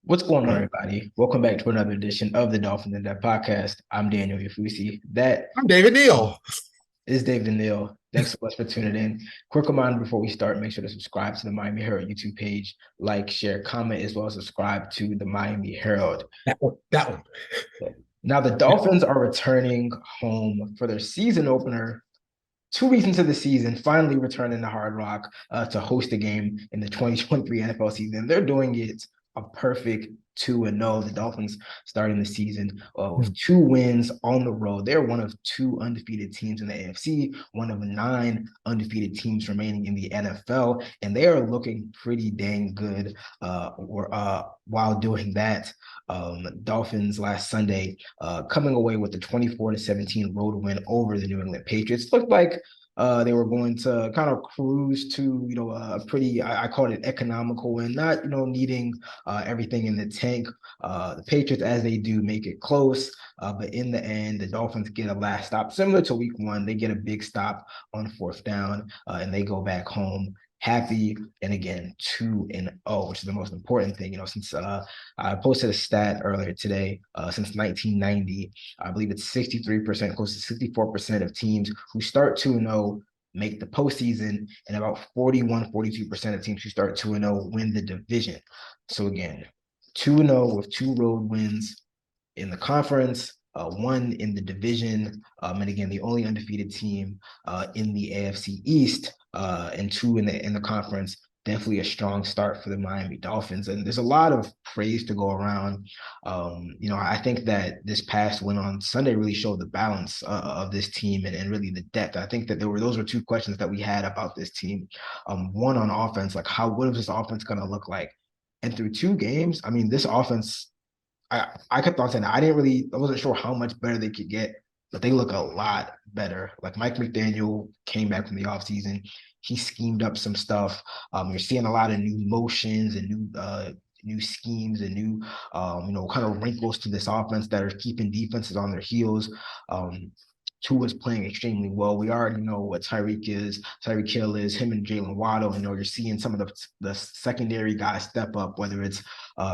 What's going on, everybody? Welcome back to another edition of the Dolphins In Depth podcast. I'm Daniel Oyefusi. That I'm David Neal. is David Neal. Thanks so much for tuning in. Quick reminder before we start, make sure to subscribe to the Miami Herald YouTube page, like, share, comment, as well as subscribe to the Miami Herald. That one. Now, the Dolphins are returning home for their season opener 2 weeks into the season, finally returning to Hard Rock to host a game in the 2023 NFL season. They're doing it a perfect 2-0. The Dolphins starting the season with 2 wins on the road. They're one of 2 undefeated teams in the AFC, one of 9 undefeated teams remaining in the NFL, and they are looking pretty dang good while doing that. Dolphins last Sunday coming away with the 24-17 road win over the New England Patriots. Looked like they were going to kind of cruise to, a pretty, I call it economical win, not, needing everything in the tank. The Patriots, as they do, make it close. But in the end, the Dolphins get a last stop, similar to week one. They get a big stop on fourth down, and they go back home happy, and again 2-0, which is the most important thing. Since I posted a stat earlier today, since 1990, I believe it's 63%, close to 64% of teams who start 2-0 make the postseason, and about 41-42% of teams who start 2-0 win the division. So again, 2-0 with 2 road wins in the conference, one in the division, and again, the only undefeated team in the AFC East, and 2 in the conference. Definitely a strong start for the Miami Dolphins, and there's a lot of praise to go around. I think that this past win on Sunday really showed the balance of this team, and really the depth. I think that those were 2 questions that we had about this team. One on offense, like what is this offense going to look like? And through 2 games, I mean, this offense, I kept on saying I wasn't sure how much better they could get, but they look a lot better. Like Mike McDaniel came back from the offseason. He schemed up some stuff. You're seeing a lot of new motions and new schemes and new kind of wrinkles to this offense that are keeping defenses on their heels. Tua's playing extremely well. We already know what Tyreek Hill is, him and Jalen Waddle. You're seeing some of the secondary guys step up, whether it's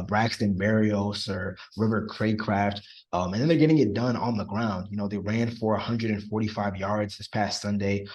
Braxton Berrios or River Craycraft. And then they're getting it done on the ground. They ran for 145 yards this past Sunday.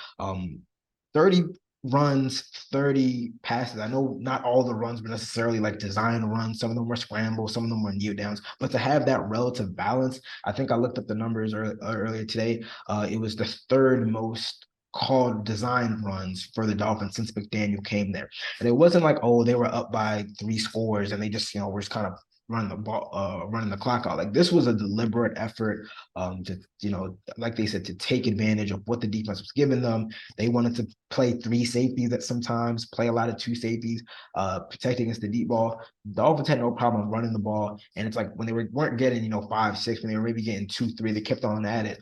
30 runs, 30 passes. I know not all the runs were necessarily like design runs. Some of them were scrambles, some of them were kneel downs. But to have that relative balance, I think I looked up the numbers earlier today. It was the third most called design runs for the Dolphins since McDaniel came there. And it wasn't like, oh, they were up by 3 scores and they just, were just kind of running the ball, running the clock out. Like this was a deliberate effort to, like they said, to take advantage of what the defense was giving them. They wanted to play 3 safeties at sometimes, play a lot of 2 safeties, protect against the deep ball. The Dolphins had no problem running the ball. And it's like when they weren't getting, 5, 6, when they were maybe getting 2, 3, they kept on at it.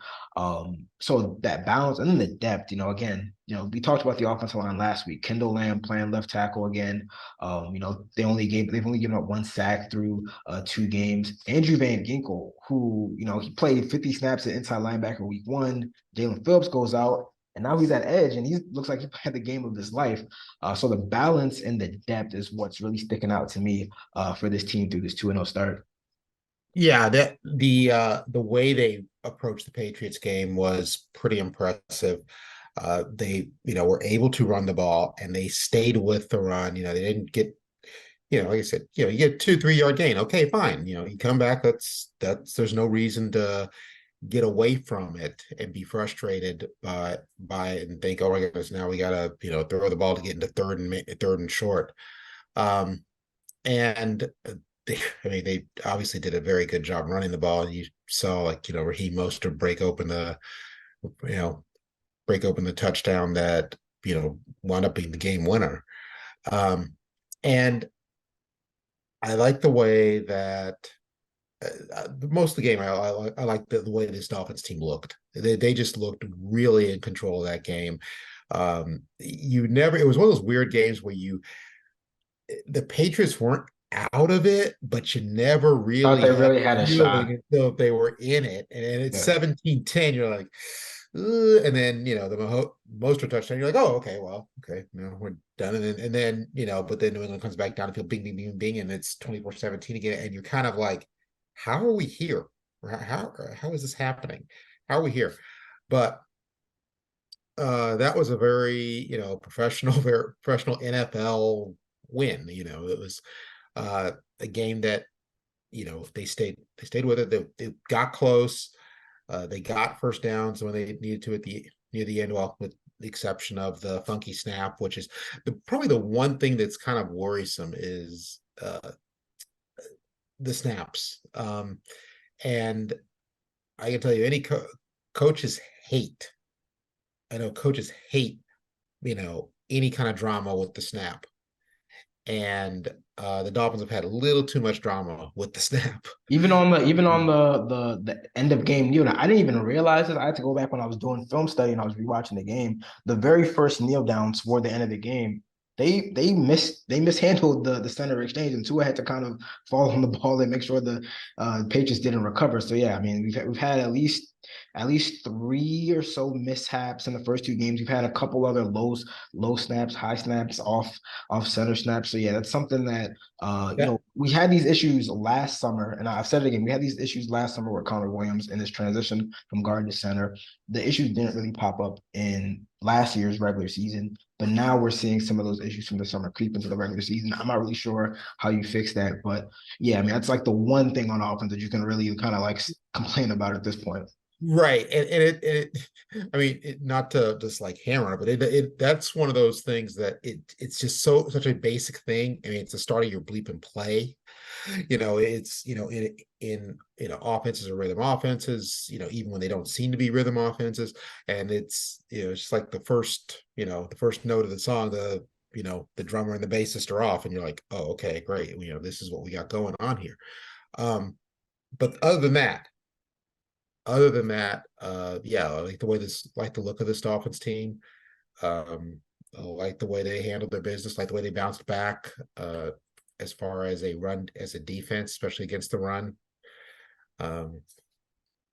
So that balance and then the depth, again, we talked about the offensive line last week. Kendall Lamb playing left tackle again. They've only given up 1 sack through 2 games. Andrew Van Ginkel, who, he played 50 snaps at inside linebacker week 1. Jalen Phillips goes out, and now he's at edge, and he looks like he had the game of his life. So the balance and the depth is what's really sticking out to me for this team through this 2-0 start. Yeah, that the way they approached the Patriots game was pretty impressive. They, were able to run the ball and they stayed with the run. They didn't get, like I said, you get 2, 3 yard gain. Okay, fine. You come back. There's no reason to get away from it and be frustrated by it and think, oh my goodness, now we gotta, throw the ball to get into third and short. And they obviously did a very good job running the ball. And you saw Raheem Mostert break open the touchdown that wound up being the game winner. And I like the way that most of the game. I like the way this Dolphins team looked. They just looked really in control of that game. It was one of those weird games where the Patriots weren't out of it, but you never Thought really they had really had a shot. feeling until they were in it. And it's Yeah. 17-10. You're like, And then the most touchdown. You're like, oh, okay, well, okay, we're done. And then but then New England comes back down to field, bing, bing, bing, bing, and it's 24-17 again. And you're kind of like, how are we here? How is this happening? How are we here? But that was a very professional, very professional NFL win. It was a game that they stayed with it. They got close. They got first downs when they needed to at the near the end, well, with the exception of the funky snap, which is probably the one thing that's kind of worrisome is the snaps. And I can tell you, any coaches hate. I know coaches hate, any kind of drama with the snap. And the Dolphins have had a little too much drama with the snap. Even on the end of game kneel down, I didn't even realize it. I had to go back when I was doing film study and I was rewatching the game. The very first kneel downs toward the end of the game, they mishandled the center exchange, and Tua had to kind of fall on the ball and make sure the Patriots didn't recover. So yeah, I mean we've had at least three or so mishaps in the first two games. We've had a couple other low snaps, high snaps, off center snaps. So yeah, that's something that Yeah, we had these issues last summer, and I've said it again. We had these issues last summer with Connor Williams in this transition from guard to center. The issues didn't really pop up in last year's regular season, but now we're seeing some of those issues from the summer creep into the regular season. I'm not really sure how you fix that, but yeah, I mean that's like the one thing on offense that you can really kind of like complain about at this point. right. And I mean, not to just like hammer it, but that's one of those things that it's just such a basic thing. I mean, it's the start of your bleep and play. It's in offenses or rhythm offenses, even when they don't seem to be rhythm offenses. And it's just like the first note of the song, the drummer and the bassist are off, and you're like, oh, okay, great. This is what we got going on here. But other than that, yeah, I like the look of this Dolphins team. I like the way they handled their business, like the way they bounced back, as far as a defense, especially against the run. Um,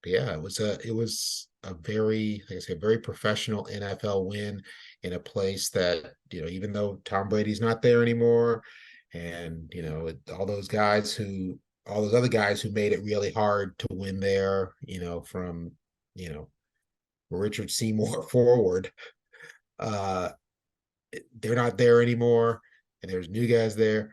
yeah, it was a very, like I say, very professional NFL win in a place that, even though Tom Brady's not there anymore, and all those other guys who made it really hard to win there, from you know Richard Seymour forward, uh, they're not there anymore, and there's new guys there.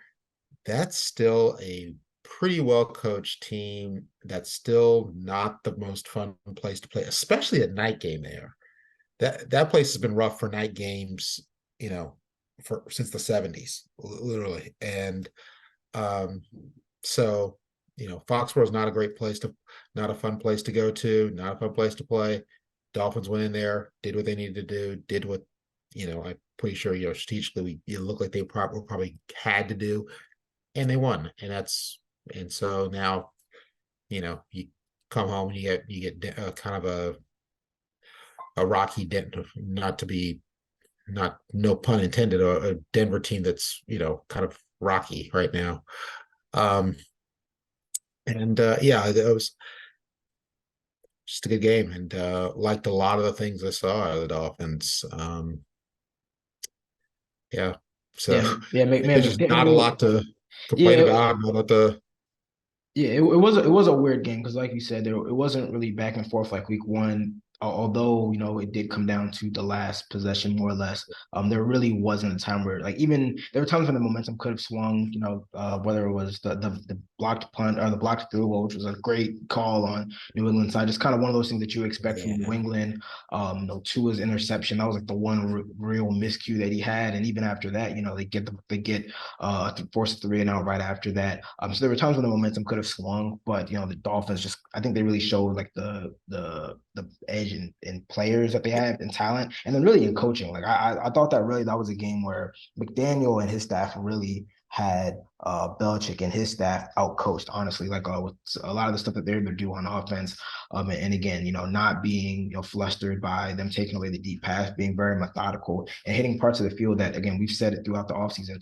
That's still a pretty well coached team. That's still not the most fun place to play, especially a night game there. That place has been rough for night games, you know, for since the 70s, literally. And um, so, Foxborough is not a great place to, not a fun place to go to, not a fun place to play. Dolphins went in there, did what they needed to do, did what, I'm pretty sure, strategically, it looked like they probably had to do, and they won. And so now, you come home and you get kind of a rocky dent, not to be, not, no pun intended, a Denver team that's, kind of rocky right now. Um, and yeah, it was just a good game, and liked a lot of the things I saw out of the Dolphins. Yeah, so Yeah, yeah, man, there's just not a McDaniel. lot to complain Yeah, about the. yeah, it was a weird game because, like you said, it wasn't really back and forth like week one. Although it did come down to the last possession more or less. There really wasn't a time where, like, even there were times when the momentum could have swung. Whether it was the blocked punt or the blocked field goal, which was a great call on New England side. Just kind of one of those things that you expect from New Yeah, England. Tua's interception, that was like the one real miscue that he had, and even after that, they get force 3 and out right after that. So there were times when the momentum could have swung, but the Dolphins just, I think they really showed like the edge in players that they have and talent, and then really in coaching. Like I thought that was a game where McDaniel and his staff really had Belichick and his staff outcoached, honestly, like with a lot of the stuff that they're do on offense. And again, not being flustered by them taking away the deep pass, being very methodical and hitting parts of the field that, again, we've said it throughout the offseason,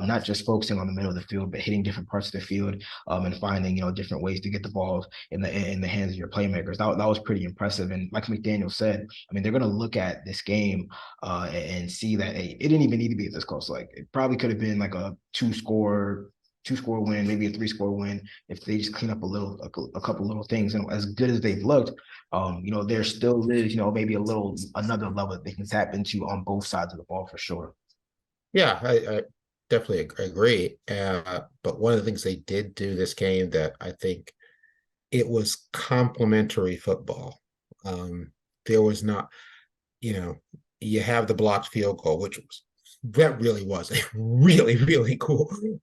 not just focusing on the middle of the field, but hitting different parts of the field and finding different ways to get the ball in the hands of your playmakers. That was pretty impressive. And like McDaniel said, I mean, they're going to look at this game and see that, hey, it didn't even need to be this close. Like, it probably could have been like a two-score win, maybe a three-score win if they just clean up a couple little things. And as good as they've looked, there still is, maybe another level that they can tap into on both sides of the ball for sure. Yeah, I definitely agree. But one of the things they did do this game that I think it was complementary football. There was not, you have the blocked field goal, which really was a really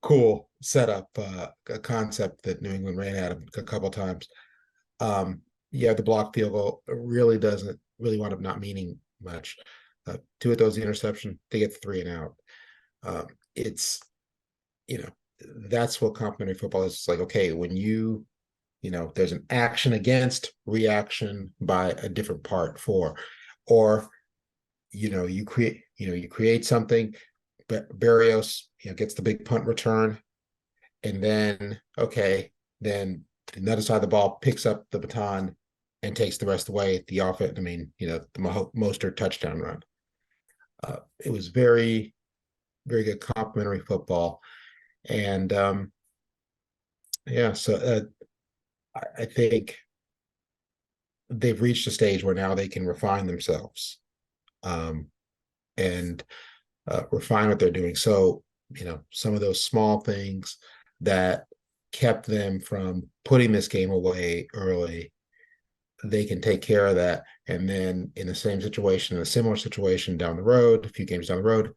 cool setup, a concept that New England ran at a couple of times. The blocked field goal really doesn't really wind up not meaning much. Two of those interception, they get 3 and out. It's that's what complementary football is. It's like, okay, when there's an action against reaction by a different part or you create something, but Berrios gets the big punt return, and then the other side of the ball picks up the baton and takes the rest of the way. The offense, the Mostert touchdown run. It was very, very good complementary football, and so I think they've reached a stage where now they can refine themselves, and refine what they're doing. So, some of those small things that kept them from putting this game away early, they can take care of that. And then in a similar situation down the road, a few games down the road,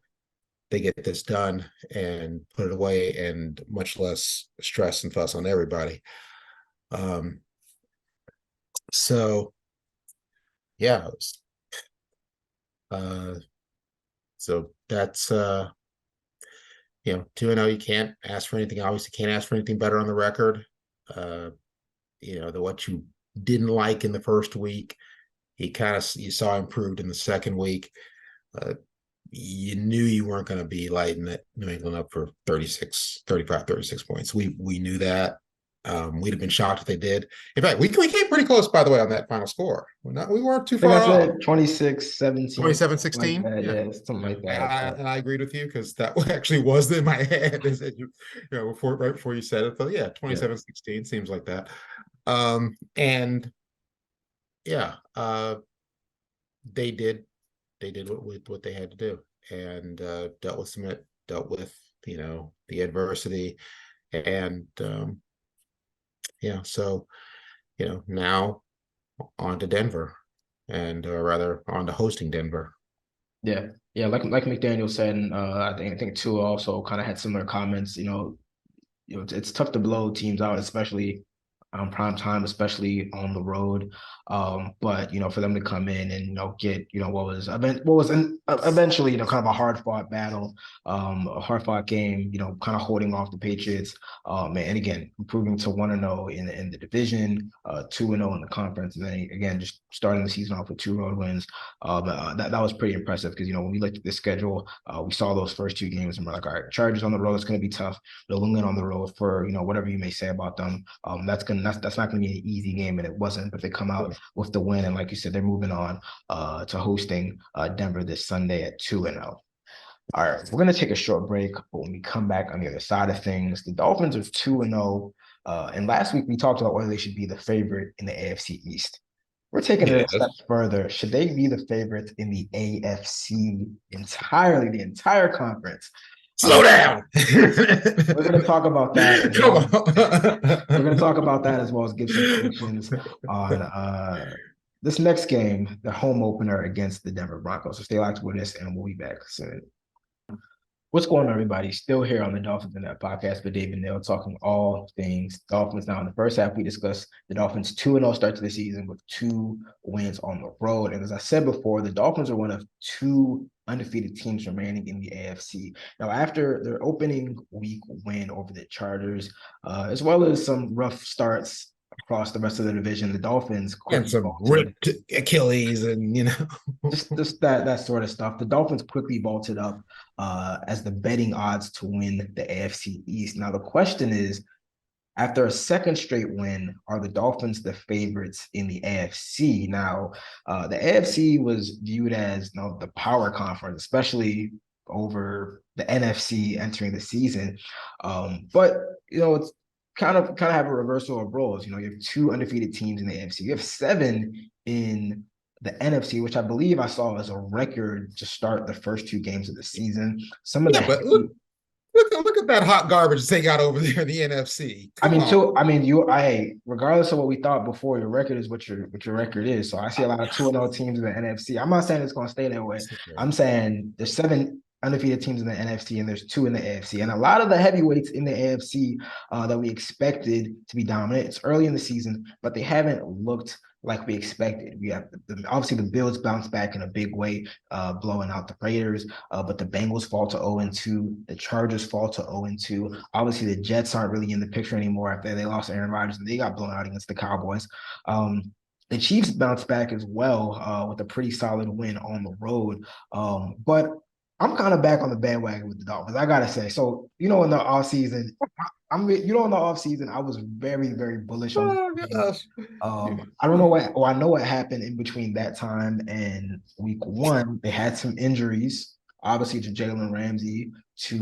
they get this done and put it away, and much less stress and fuss on everybody. So yeah, so that's 2-0. You can't ask for anything. Obviously, can't ask for anything better on the record. What you didn't like in the first week, you saw improved in the second week. You knew you weren't going to be lighting that New England up for 35, 36 points. We knew that. We'd have been shocked if they did. In fact, we came pretty close, by the way, on that final score. We weren't too far off. 26-17. 27-16. Like yeah, something like that. And I agreed with you, because that actually was in my head. Right before you said it. So yeah, 27-16 seems like that. And yeah, they did what they had to do, and dealt with the adversity, and so now on to Denver, and rather on to hosting Denver. Yeah, like McDaniel said, and I think Tua also kind of had similar comments. It's tough to blow teams out, especially prime time, especially on the road. But for them to come in and get what was eventually kind of a hard fought battle, a hard fought game, kind of holding off the Patriots, and again improving to 1-0 in the division, 2-0 in the conference, and then again just starting the season off with 2 road wins. That was pretty impressive, because when we looked at the schedule, we saw those first 2 games and we're like, all right, Chargers on the road, it's going to be tough. New England on the road, for whatever you may say about them, that's not going to be an easy game, and it wasn't. But they come out with the win, and like you said, they're moving on to hosting Denver this Sunday at 2-0. All right, we're going to take a short break, but when we come back on the other side of things, the Dolphins are 2-0. And last week we talked about whether they should be the favorite in the AFC East. We're taking it a step further. Should they be the favorites in the AFC entirely, the entire conference? Slow down. We're going to talk about that. We're going to talk about that, as well as give some predictions on this next game, the home opener against the Denver Broncos. So stay locked with us, and we'll be back soon. What's going on, everybody? Still here on the Dolphins in That podcast with David Neal, talking all things Dolphins. Now, in the first half, we discussed the Dolphins 2-0 start to the season with 2 wins on the road. And as I said before, the Dolphins are one of 2 undefeated teams remaining in the AFC. Now, after their opening week win over the Chargers, as well as some rough starts across the rest of the division, the Dolphins And quickly some vaulted ripped Achilles, and just that sort of stuff. The Dolphins quickly vaulted up as the betting odds to win the AFC East. Now the question is, after a second straight win, are the Dolphins the favorites in the AFC? Now, the AFC was viewed as, the power conference, especially over the NFC entering the season. But it's kind of have a reversal of roles. You have 2 undefeated teams in the AFC. You have 7 in the NFC, which I believe I saw as a record to start the first 2 games of the season. Some of yeah. the But look at that hot garbage they got over there in the NFC. I Come mean, on. too. I mean, regardless of what we thought before, your record is what your record is. So I see a lot of 2-0 teams in the NFC. I'm not saying it's going to stay that way. I'm saying there's 7 undefeated teams in the NFC and there's 2 in the AFC, and a lot of the heavyweights in the AFC that we expected to be dominant. It's early in the season, but they haven't looked like we expected. We have obviously the Bills bounced back in a big way, blowing out the Raiders. But the Bengals fall to 0-2. The Chargers fall to 0-2. Obviously, the Jets aren't really in the picture anymore after they lost Aaron Rodgers and they got blown out against the Cowboys. The Chiefs bounced back as well with a pretty solid win on the road. But I'm kind of back on the bandwagon with the Dolphins, I gotta say. So, in the offseason, in the offseason, I was very, very bullish on Oh the team. gosh. I don't know I know what happened in between that time and week one. They had some injuries, obviously to Jalen Ramsey, to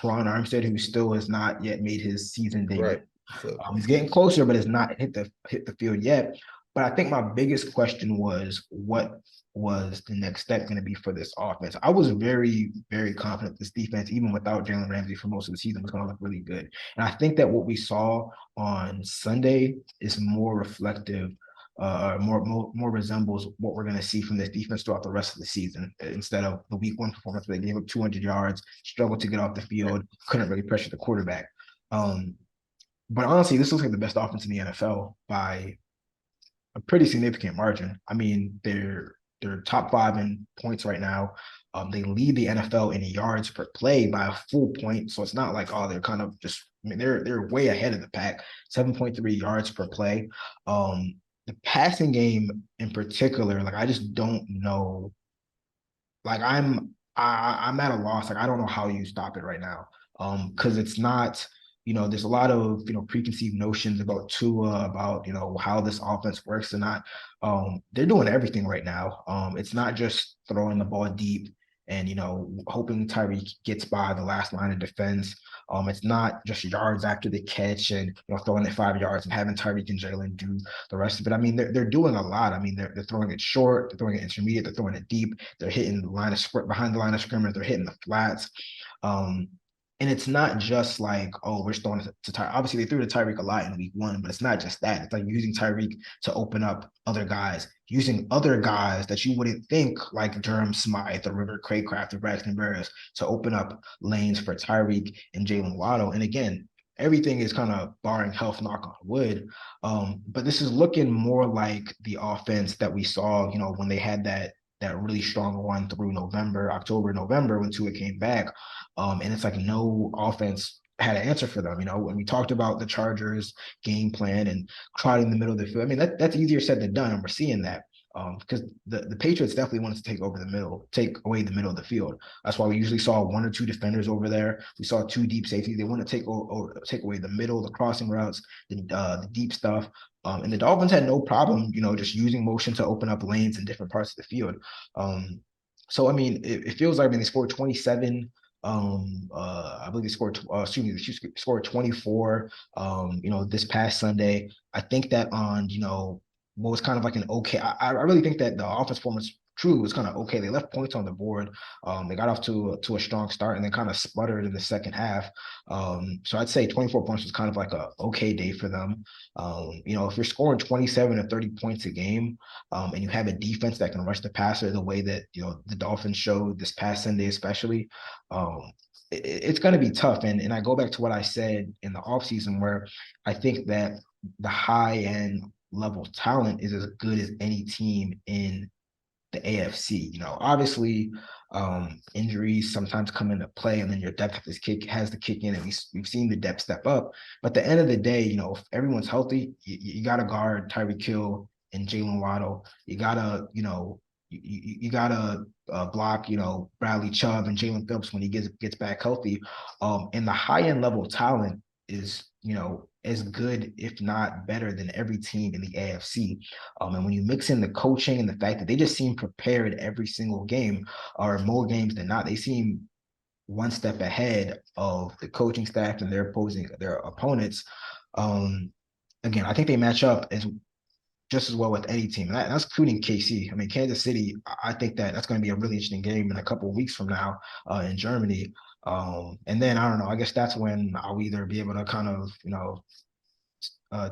Teron Armstead, who still has not yet made his season debut. Right. So He's getting closer, but has not hit the field yet. But I think my biggest question was, what was the next step going to be for this offense? I was very, very confident this defense, even without Jalen Ramsey for most of the season, was going to look really good. And I think that what we saw on Sunday is more reflective, more resembles what we're going to see from this defense throughout the rest of the season, instead of the week one performance where they gave up 200 yards, struggled to get off the field, couldn't really pressure the quarterback. But honestly, this looks like the best offense in the NFL by a pretty significant margin. I mean, they're top 5 in points right now. They lead the NFL in yards per play by a full point. So it's not like, they're kind of just, I mean, they're way ahead of the pack. 7.3 yards per play. The passing game in particular, like, I just don't know. Like, I'm at a loss. Like, I don't know how you stop it right now. Because it's not, there's a lot of, preconceived notions about Tua, about, how this offense works or not. They're doing everything right now. It's not just throwing the ball deep and, hoping Tyreek gets by the last line of defense. It's not just yards after the catch and, throwing it 5 yards and having Tyreek and Jalen do the rest of it. I mean, they're doing a lot. I mean, they're throwing it short, they're throwing it intermediate, they're throwing it deep, they're hitting the line of behind the line of scrimmage, they're hitting the flats. And it's not just like, we're throwing it to Tyreek. Obviously, they threw to Tyreek a lot in week one, but it's not just that. It's like using Tyreek to open up other guys, using other guys that you wouldn't think, like Durham Smythe or River Craycraft or Braxton Berrios, to open up lanes for Tyreek and Jalen Waddle. And again, everything is kind of barring health, knock on wood. But this is looking more like the offense that we saw, when they had that really strong run through October, November, when Tua came back. And it's like no offense had an answer for them. When we talked about the Chargers game plan and trotting the middle of the field, I mean, that's easier said than done. And we're seeing that because the Patriots definitely wanted to take away the middle of the field. That's why we usually saw 1 or 2 defenders over there. We saw 2 deep safeties. They want to take away the middle, the crossing routes, the deep stuff. And the Dolphins had no problem, just using motion to open up lanes in different parts of the field. So I mean, it feels like, I mean, they scored 27. I believe they scored 24. This past Sunday. I think that on what was kind of like an okay. I really think that the offense truly was kind of okay. They left points on the board. They got off to a strong start and then kind of sputtered in the second half. So I'd say 24 points was kind of like a okay day for them. If you're scoring 27 or 30 points a game, and you have a defense that can rush the passer the way that the Dolphins showed this past Sunday, especially, it's going to be tough. And I go back to what I said in the offseason, where I think that the high end level talent is as good as any team in the AFC. Obviously, injuries sometimes come into play, and then your depth has to kick in, and we've seen the depth step up. But at the end of the day, if everyone's healthy, you got to guard Tyreek Hill and Jalen Waddle. You gotta, you gotta block, Bradley Chubb and Jalen Phillips when he gets back healthy. And the high end level talent is, as good, if not better, than every team in the AFC. And when you mix in the coaching and the fact that they just seem prepared every single game, or more games than not, they seem one step ahead of the coaching staff and their opponents. Again, I think they match up as just as well with any team. That's including KC. I mean, Kansas City, I think that's going to be a really interesting game in a couple of weeks from now in Germany. And then I don't know, I guess that's when I'll either be able to kind of,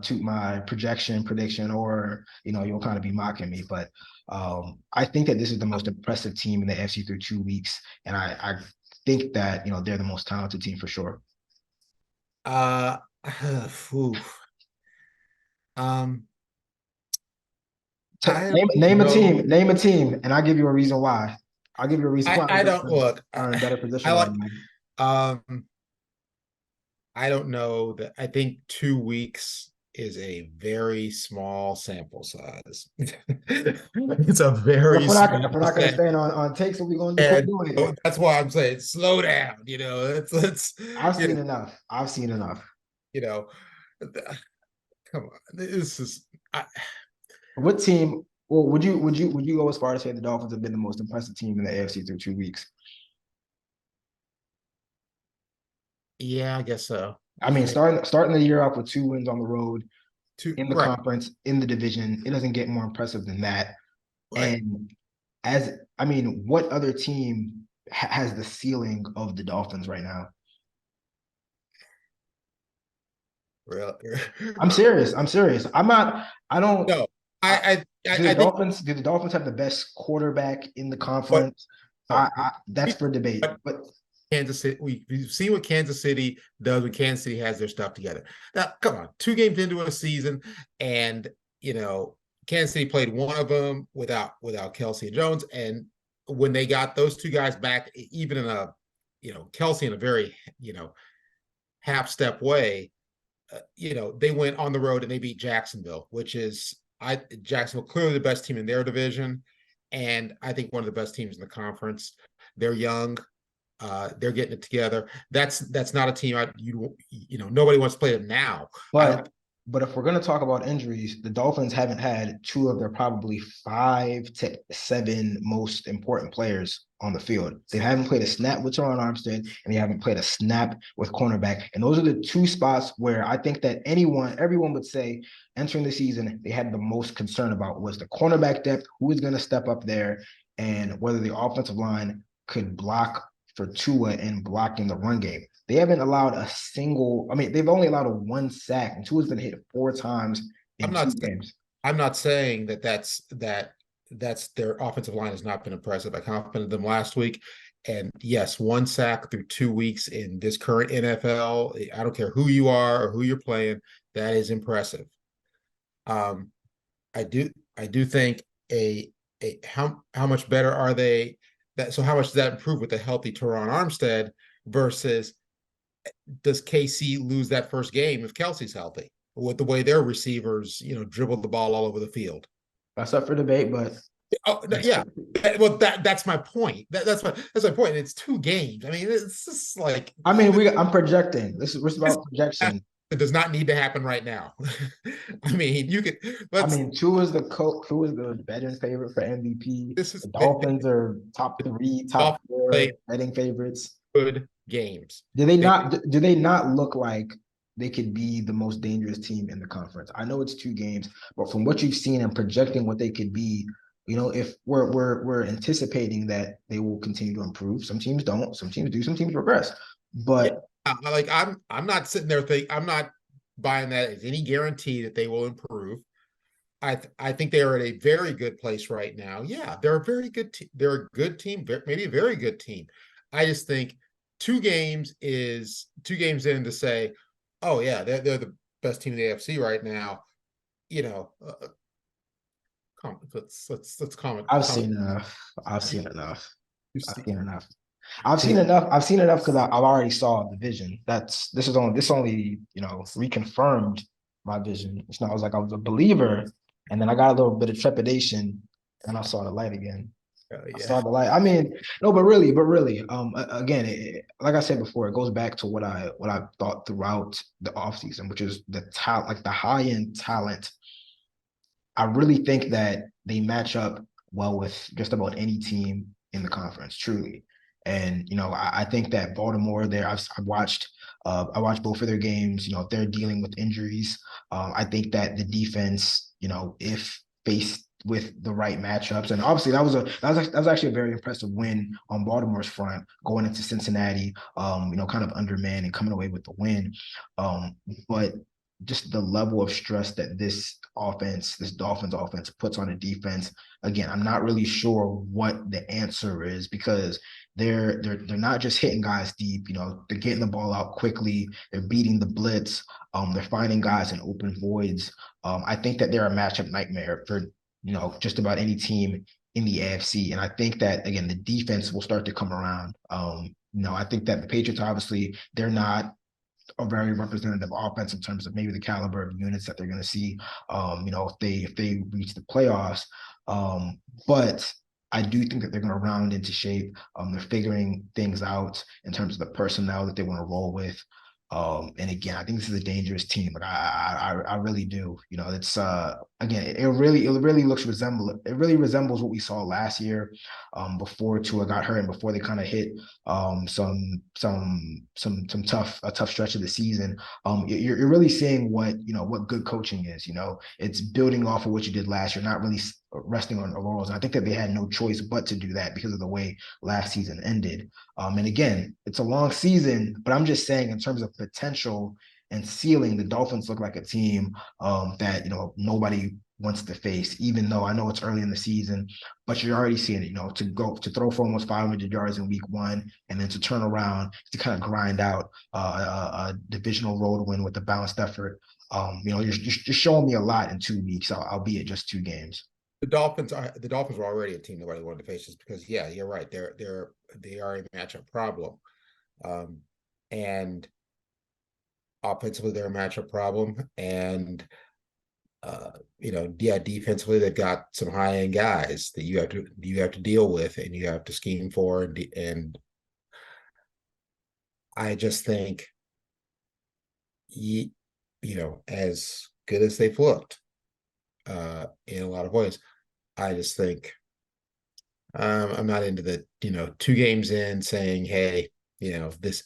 toot my prediction, or, you'll kind of be mocking me. But I think that this is the most impressive team in the AFC through 2 weeks. And I think that, they're the most talented team for sure. Name a team, and I'll give you a reason why. I'll give you a reason why. I don't look. Are in a better position I right like. now. I don't know that. I think 2 weeks is a very small sample size. It's a very. If we're not going to stand on takes, what we going to do? That's why I'm saying slow down. Let's. I've seen enough. I've seen enough. Come on. This is. What team? Well, would you go as far as say the Dolphins have been the most impressive team in the AFC through 2 weeks? Yeah, I guess so. I mean, starting the year off with 2 wins on the road, in the conference, in the division, it doesn't get more impressive than that. Right. And what other team has the ceiling of the Dolphins right now? Really? I'm serious. I'm not. I don't. No. Do the Dolphins have the best quarterback in the conference? That's for debate. But Kansas City, we've seen what Kansas City does when Kansas City has their stuff together. Now, come on, 2 games into a season, and Kansas City played one of them without Kelce and Jones, and when they got those 2 guys back, even in a Kelce in a very half step way, they went on the road and they beat Jacksonville, which is Jacksonville clearly the best team in their division, and I think one of the best teams in the conference. They're young. They're getting it together. That's not a team nobody wants to play them now. But if we're going to talk about injuries, the Dolphins haven't had 2 of their probably 5 to 7 most important players on the field. They haven't played a snap with Teron Armstead, and they haven't played a snap with cornerback. And those are the 2 spots where I think that everyone would say entering the season, they had the most concern about was the cornerback depth, who is going to step up there, and whether the offensive line could block for Tua and blocking the run game. They haven't allowed they've only allowed 1 sack, and Tua's been hit 4 times in 2 games. I'm not saying that's their offensive line has not been impressive. I complimented them last week. And yes, 1 sack through 2 weeks in this current NFL. I don't care who you are or who you're playing, that is impressive. I do think how much better are they? So how much does that improve with a healthy Teron Armstead versus does KC lose that first game if Kelce's healthy with the way their receivers, dribble the ball all over the field? That's up for debate, but yeah. Well, that's my point. That's my point. It's 2 games. I mean, it's just like I'm projecting. We're about projection. It does not need to happen right now. I mean, you could. Tua is the betting favorite for MVP. The Dolphins are top 3, top 4 betting favorites. Good games. Do they not look like they could be the most dangerous team in the conference? I know it's 2 games, but from what you've seen and projecting what they could be, if we're anticipating that they will continue to improve. Some teams don't, some teams do, some teams regress. Yeah, But like I'm not sitting there thinking I'm not buying that as any guarantee that they will improve. I think they are at a very good place right now. Yeah, they're a very good team. They're a good team, maybe a very good team. I just think 2 games is 2 games in to say, oh yeah, they're the best team in the AFC right now. You know, let's comment. I've seen enough. I've seen enough. You I've see, seen enough. I've seen enough. I've seen enough because I've already saw the vision. This only reconfirmed my vision. It's not. I was like I was a believer, and then I got a little bit of trepidation, and I saw the light again. I yeah, saw the light. I mean, no, but really, again, like I said before, it goes back to what I thought throughout the offseason, which is the talent, like the high end talent. I really think that they match up well with just about any team in the conference, truly. And I think that Baltimore, there, I watched both of their games. If they're dealing with injuries, I think that the defense, if faced with the right matchups, and obviously that was actually a very impressive win on Baltimore's front going into Cincinnati, kind of undermanned and coming away with the win. But just the level of stress that this Dolphins offense puts on a defense. Again, I'm not really sure what the answer is because they're not just hitting guys deep. They're getting the ball out quickly. They're beating the blitz. They're finding guys in open voids. I think that they're a matchup nightmare for just about any team in the AFC. And I think that again the defense will start to come around. I think that the Patriots obviously they're not a very representative offense in terms of maybe the caliber of units that they're going to see. If they reach the playoffs, but I do think that they're going to round into shape. They're figuring things out in terms of the personnel that they want to roll with. And again, I think this is a dangerous team. Like I really do. It's again, it really resembles what we saw last year, before Tua got hurt and before they kind of hit some a tough stretch of the season. You're really seeing what good coaching is. It's building off of what you did last year, not really resting on the laurels. And I think that they had no choice but to do that because of the way last season ended. And again, it's a long season, but I'm just saying in terms of potential and ceiling, the Dolphins look like a team that nobody wants to face, even though I know it's early in the season, but you're already seeing it, to throw for almost 500 yards in week one, and then to turn around to kind of grind out a divisional road win with a balanced effort. You're just showing me a lot in 2 weeks, albeit just 2 games. the Dolphins were already a team nobody wanted to face just because, yeah, you're right. They are a matchup problem. And offensively they're a matchup problem. And defensively they've got some high end guys that you have to deal with and you have to scheme for, and I just think as good as they've looked in a lot of ways, I just think I'm not into the 2 games in saying, hey, this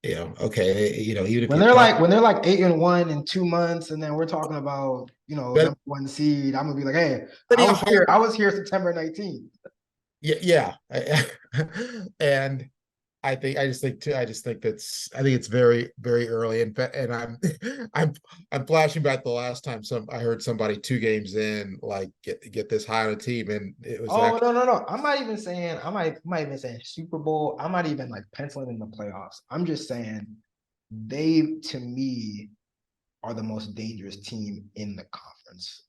okay, even if When you they're talk like when they're like 8-1 in 2 months, and then we're talking about better, number one seed, I'm gonna be like, hey, plenty of hope. I was here September 19th. Yeah. And I think it's very, very early, and I'm flashing back the last time I heard somebody 2 games in like get this high on a team, and it was Oh, actually no. I'm not even saying Super Bowl. I'm not even like penciling in the playoffs. I'm just saying they, to me, are the most dangerous team in the conference.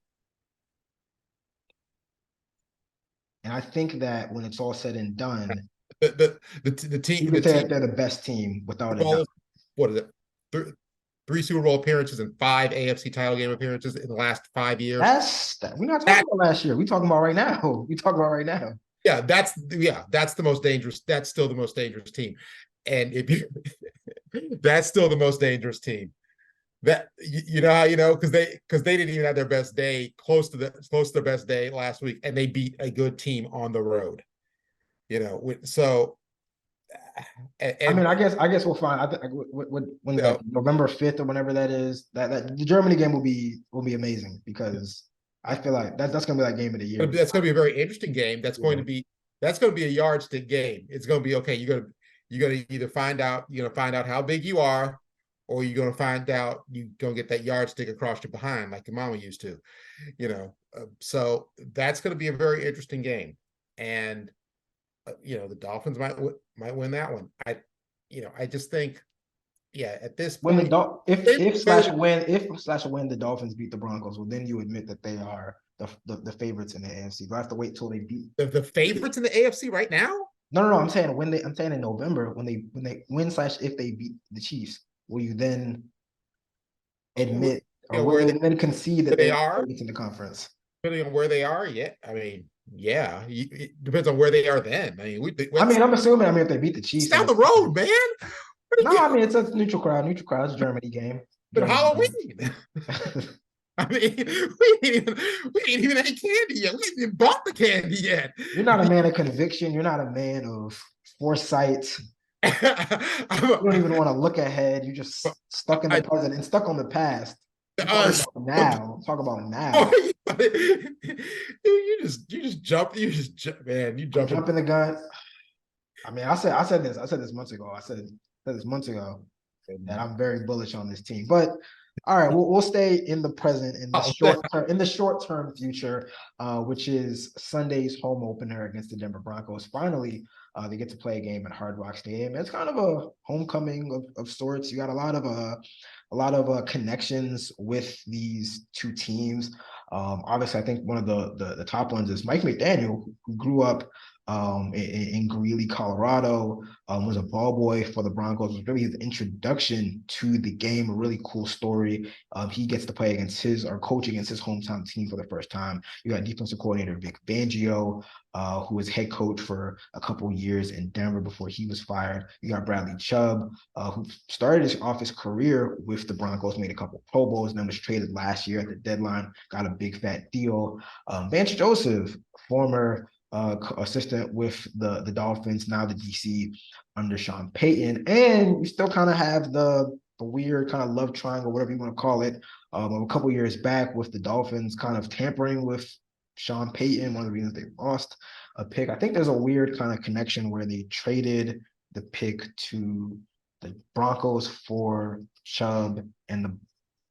And I think that when it's all said and done, the team you the could say team that they're the best team without a doubt. Bowl, what is it? Three Super Bowl appearances and 5 AFC title game appearances in the last 5 years. We're not talking That about last year. We're talking about right now. We talking about right now. that's the most dangerous. That's still the most dangerous team, and if you that's still the most dangerous team. That how because they didn't even have their best day close to their best day last week, and they beat a good team on the road. So I mean, and I guess we'll find. I think when is that, November 5th or whenever that is. That the Germany game will be amazing because I feel like that's gonna be like game of the year. That's going to be a very interesting game. Yeah. That's going to be a yardstick game. It's going to be okay. You're going to either find out how big you are, or you're going to find out you're going to get that yardstick across your behind like your mama used to. So that's going to be a very interesting game, and the Dolphins might win that one. I just think, yeah, at this When the point, if/when the Dolphins beat the Broncos, well, then you admit that they are the favorites in the AFC. Do I have to wait till they beat the favorites in the AFC right now? No. I'm saying in November when they win/if they beat the Chiefs, will you then admit or will Where they then concede that they they are are, favorites in the conference? depending on where they are. Yeah, I mean, yeah, it depends on where they are. Then I mean, I mean, I'm assuming. I mean, if they beat the it's Chiefs, down the road, man. no, I mean it's a neutral crowd. Neutral crowd. It's a Germany game. But Germany Halloween. game. I mean, we ain't even had candy yet. We ain't even bought the candy yet. You're not a man of conviction. You're not a man of foresight. You don't even want to look ahead. You're just stuck in the present and stuck on the past. You talk about now. Talk about now. You just jump. Man. You jump. Jumping the gun. I mean, I said this months ago. I said this months ago that I'm very bullish on this team. But all right, we'll stay in the present in the short term future, which is Sunday's home opener against the Denver Broncos. Finally, they get to play a game at Hard Rock Stadium. It's kind of a homecoming of sorts. You got a lot of connections with these two teams. Obviously, I think one of the top ones is Mike McDaniel, who grew up in Greeley, Colorado, was a ball boy for the Broncos. It was really his introduction to the game. A really cool story. He gets to play coach against his hometown team for the first time. You got defensive coordinator Vic Fangio, who was head coach for a couple years in Denver before he was fired. You got Bradley Chubb, who started his career with the Broncos, made a couple Pro Bowls, and then was traded last year at the deadline, got a big fat deal. Vance Joseph, former assistant with the Dolphins, now the DC under Sean Payton. And you still kind of have the weird kind of love triangle, whatever you want to call it, a couple years back with the Dolphins kind of tampering with Sean Payton, one of the reasons they lost a pick. I think there's a weird kind of connection where they traded the pick to the Broncos for Chubb, and the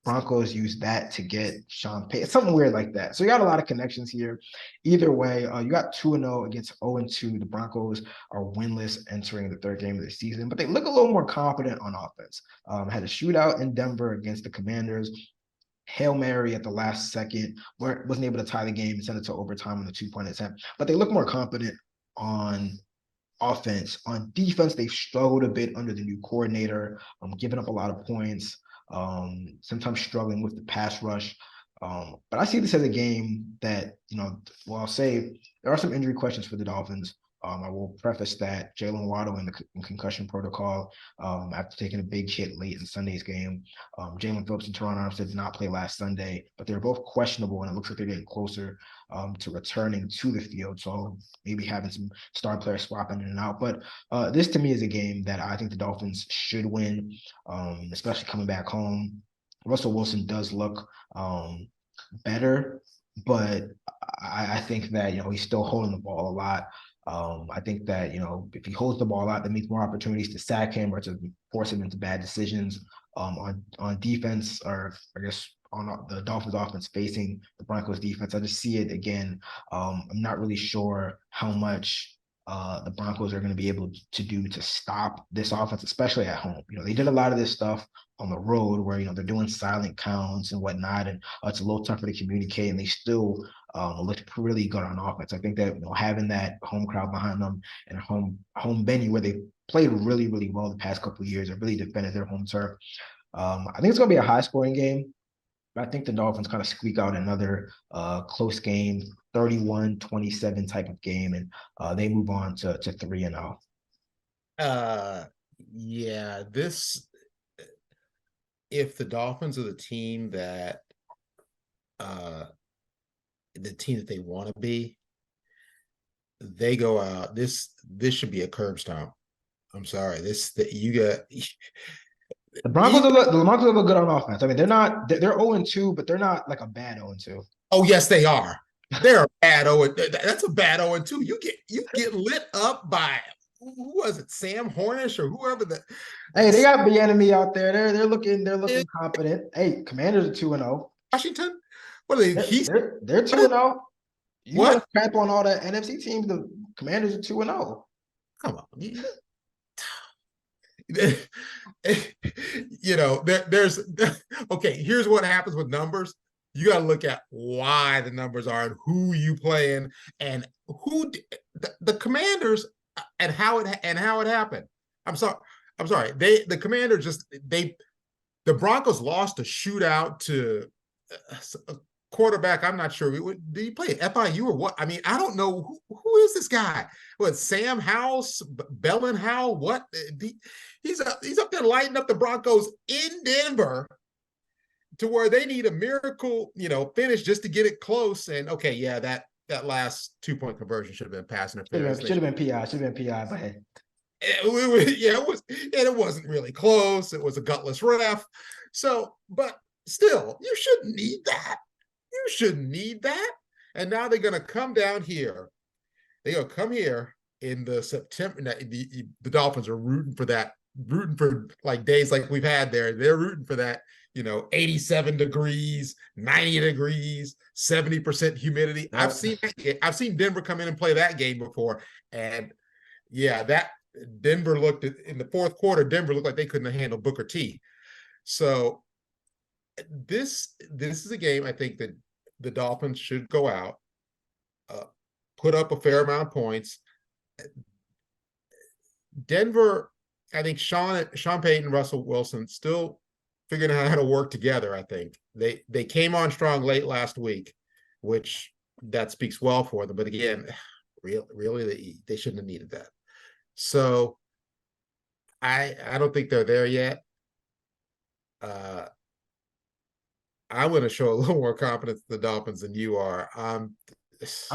Broncos used that to get Sean Payton, something weird like that. So you got a lot of connections here. Either way, you got 2-0 against 0-2. The Broncos are winless entering the third game of the season, but they look a little more confident on offense. Had a shootout in Denver against the Commanders. Hail Mary at the last second, wasn't able to tie the game and send it to overtime on the 2-point attempt. But they look more confident on offense. On defense, they've struggled a bit under the new coordinator, giving up a lot of points, sometimes struggling with the pass rush. But I see this as a game that, I'll say there are some injury questions for the Dolphins. I will preface that Jalen Waddle in concussion protocol after taking a big hit late in Sunday's game. Jalen Phillips and Teron Armstead did not play last Sunday, but they're both questionable, and it looks like they're getting closer to returning to the field. So maybe having some star players swapping in and out. But this to me is a game that I think the Dolphins should win, especially coming back home. Russell Wilson does look better, but I think that he's still holding the ball a lot. I think that if he holds the ball out, that means more opportunities to sack him or to force him into bad decisions on defense, or I guess on the Dolphins offense facing the Broncos defense. I just see it again. I'm not really sure how much the Broncos are going to be able to do to stop this offense, especially at home. They did a lot of this stuff on the road where they're doing silent counts and whatnot, and it's a little tougher to communicate, and they still looked really good on offense. I think that having that home crowd behind them and a home venue where they played really, really well the past couple of years, have really defended their home turf. I think it's going to be a high scoring game. But I think the Dolphins kind of squeak out another close game, 31-27 type of game, and they move on to 3-0. Yeah, if the Dolphins are the team that they want to be, they go out. This should be a curb stomp. I'm sorry. The Broncos look good on offense. I mean, they're 0-2, but they're not like a bad 0-2. Oh, yes, they are. They're a bad 0. That's a bad 0-2. You get lit up by who was it, Sam Hornish or whoever the Hey, they got the enemy out there. They're looking competent. Hey, Commanders are 2-0. Washington. What are they? They're What? 2-0. You want What? to crap on all the NFC teams? The Commanders are 2-0. Come on. There's okay. Here's what happens with numbers. You got to look at why the numbers are and who you playing and who the Commanders and how it happened. I'm sorry. The Commanders the Broncos lost a shootout to a quarterback. I'm not sure. Did he play at FIU or what? I mean, I don't know who is this guy. What, Sam House, Bellingham? What? He's up there lighting up the Broncos in Denver to where they need a miracle, finish just to get it close. And okay, yeah, that last 2-point conversion should have been pass interference. Should have been PI. Should have been PI. But hey. It was, and it wasn't really close. It was a gutless ref. So, but still, you shouldn't need that. You shouldn't need that. And now they're going to come down here. They're going to come here in the September. The Dolphins are rooting for like days like we've had there. They're rooting for that, 87 degrees, 90 degrees, 70% humidity. I've seen Denver come in and play that game before. And yeah, that Denver in the fourth quarter, Denver looked like they couldn't handle Booker T. So this is a game I think that the Dolphins should go out, put up a fair amount of points. Denver, I think Sean Payton, Russell Wilson still figuring out how to work together. I think they came on strong late last week, which that speaks well for them. But again, really they shouldn't have needed that. So I don't think they're there yet. I'm going to show a little more confidence in the Dolphins than you are. I'm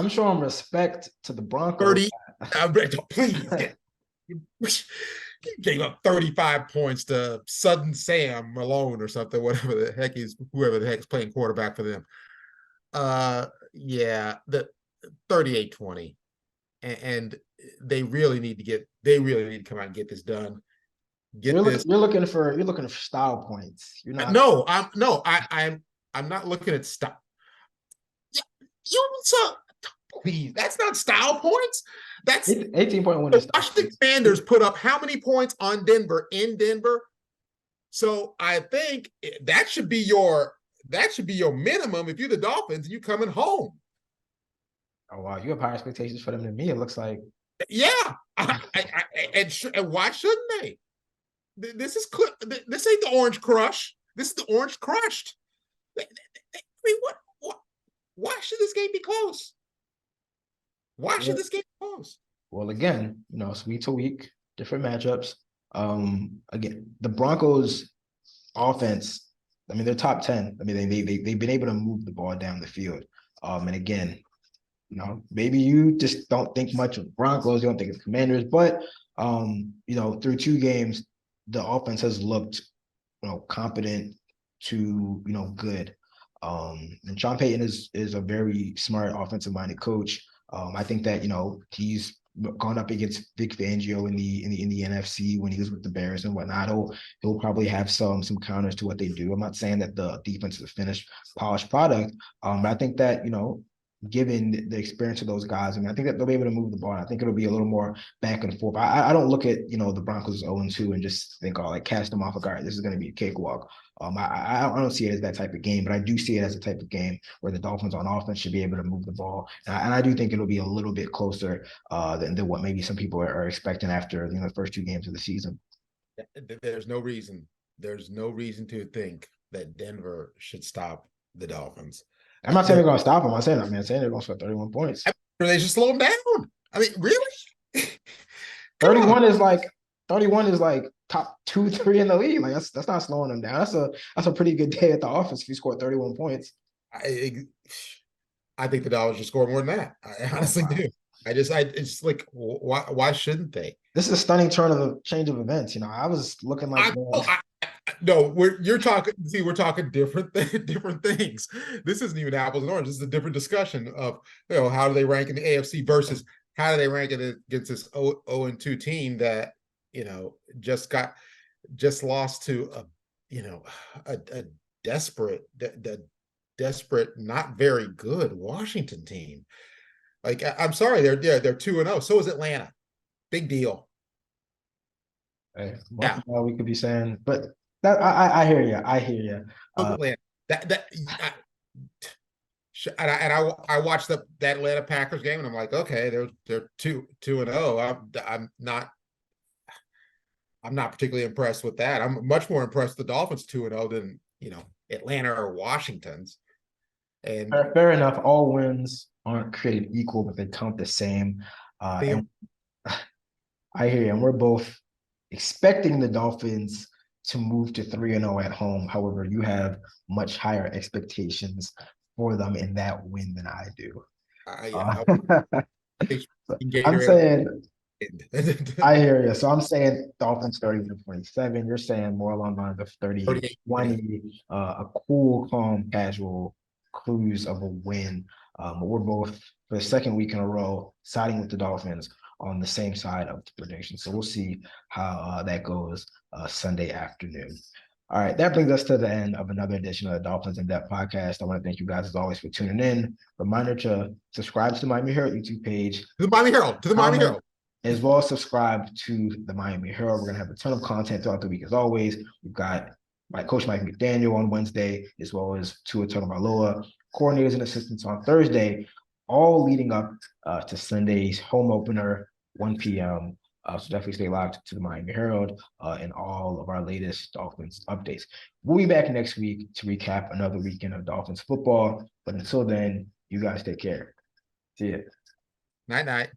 showing respect to the Broncos. 30. Please, you gave up 35 points to Sudden Sam Malone or something, whoever the heck's playing quarterback for them. Yeah, the 38-20, and they really need to come out and get this done. You're looking for style points. You're not. No, I'm not looking at style. Please, that's not style points. That's 18.1. The Washington Commanders put up how many points on Denver in Denver? So I think that should be your minimum if you're the Dolphins and you coming home. Oh wow, you have higher expectations for them than me. It looks like. Yeah, and why shouldn't they? This ain't the Orange Crush. This is the Orange Crushed. I mean, what? Why should this game be close? Why should this game be close? Well, again, it's week to week, different matchups. Again, the Broncos offense, I mean, they're top 10. I mean, they've been able to move the ball down the field. And again, maybe you just don't think much of Broncos, you don't think of Commanders, but through 2 games, the offense has looked, competent to, good. And Sean Payton is a very smart offensive-minded coach. I think that, he's gone up against Vic Fangio in the NFC when he was with the Bears and whatnot. He'll probably have some counters to what they do. I'm not saying that the defense is a finished, polished product, but I think that, given the experience of those guys, I mean, I think that they'll be able to move the ball. I think it'll be a little more back and forth. I don't look at, the Broncos 0-2 and just think, cast them off. All right, this is going to be a cakewalk. I don't see it as that type of game, but I do see it as a type of game where the Dolphins on offense should be able to move the ball. And I do think it'll be a little bit closer than what maybe some people are expecting after, the first 2 games of the season. There's no reason to think that Denver should stop the Dolphins. I'm not saying they're going to stop them. I'm saying they're going to score 31 points. They should slow them down. I mean, really? 31 is like top 2, 3 in the league. Like that's not slowing them down. That's a pretty good day at the office if you score 31 points. I think the Dolphins should score more than that. I honestly do. It's like, why shouldn't they? This is a stunning change of events. I was looking like No, you're talking. See, we're talking different things. This isn't even apples and oranges. This is a different discussion of how do they rank in the AFC versus how do they rank it against this 0-2 team that just lost to a desperate, desperate, not very good Washington team. Like I'm sorry, they're 2-0. So is Atlanta. Big deal. Hey, Yeah. we could be saying, but that I hear you. I hear you. Atlanta. I watched that Atlanta Packers game and I'm like, okay, they're 2-0. I'm not particularly impressed with that. I'm much more impressed with the Dolphins 2-0 than Atlanta or Washington's. And fair enough. All wins aren't created equal, but they count the same. And I hear you. And we're both expecting the Dolphins to move to 3-0 at home. However, you have much higher expectations for them in that win than I do. I'm saying, I hear you. So I'm saying Dolphins 30-27. You're saying more along the lines of 38-20, a cool, calm, casual cruise of a win. We're both, for the second week in a row, siding with the Dolphins on the same side of the prediction. So we'll see how that goes Sunday afternoon. All right, that brings us to the end of another edition of the Dolphins In Depth podcast. I want to thank you guys as always for tuning in. Reminder to subscribe to the Miami Herald YouTube page. To the Miami Herald. As well as subscribe to the Miami Herald. We're going to have a ton of content throughout the week as always. We've got Coach Mike McDaniel on Wednesday, as well as Tua Tagovailoa, coordinators and assistants on Thursday, all leading up to Sunday's home opener, 1 p.m. So definitely stay locked to the Miami Herald and all of our latest Dolphins updates. We'll be back next week to recap another weekend of Dolphins football. But until then, you guys take care. See ya. Night.